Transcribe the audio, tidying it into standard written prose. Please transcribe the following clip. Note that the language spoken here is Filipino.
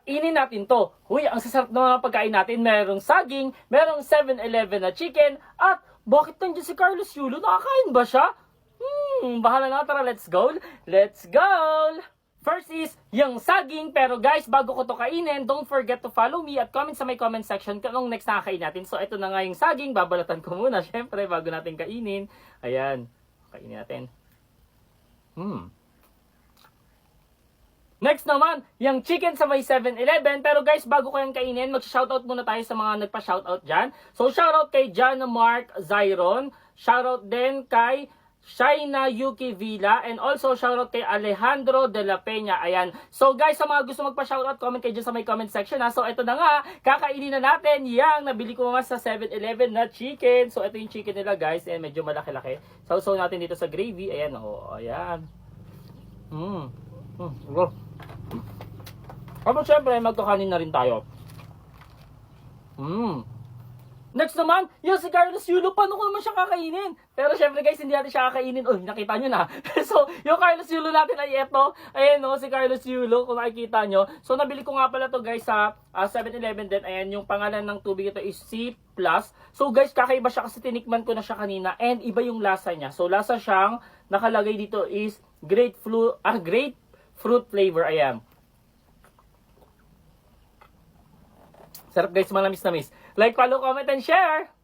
Inin natin to. Huy, ang sasarap ng mga pagkain natin. Merong saging, merong 7-Eleven na chicken, at bakit nandiyan si Carlos Yulo? Nakakain ba siya? Bahala na. Tara, let's go! Let's go! First is yung saging, pero guys, bago ko to kainin, don't forget to follow me at comment sa may comment section kung next na kakain natin. So, ito na nga yung saging. Babalatan ko muna, syempre, bago natin kainin. Ayan. Kainin natin. Next naman, yung chicken sa may 7-Eleven. Pero guys, bago ko yung kainin, mag-shoutout muna tayo sa mga nagpa-shoutout dyan. So, shoutout kay Jana Mark Zyron. Shoutout din kay Shaina Yuki Villa, and also shoutout kay Alejandro de la Peña. Ayan. So guys, sa mga gusto magpa-shoutout, comment kayo dyan sa may comment section ha. So ito na nga, kakainin na natin yang nabili ko mga sa 7-Eleven na chicken. So ito yung chicken nila guys, and medyo malaki-laki. Sausaw natin dito sa gravy. Ayan oh, ayan. Tapos syempre, magkakanin na rin tayo. Next naman, yung si Carlos Yulo, paano ko naman siya kakainin? Pero syempre guys, hindi natin siya kakainin. Uy, nakita nyo na. So, yung Carlos Yulo natin ay eto. Ayan o, si Carlos Yulo, kung nakikita nyo. So, nabili ko nga pala to guys sa 7-Eleven din. Ayan, yung pangalan ng tubig ito is C+. So guys, kakaiba siya kasi tinikman ko na siya kanina. And iba yung lasa niya. So, lasa siyang nakalagay dito is grapefruit flavor. Ayan. Sarap guys, malamis-namis. Like, follow, comment, and share!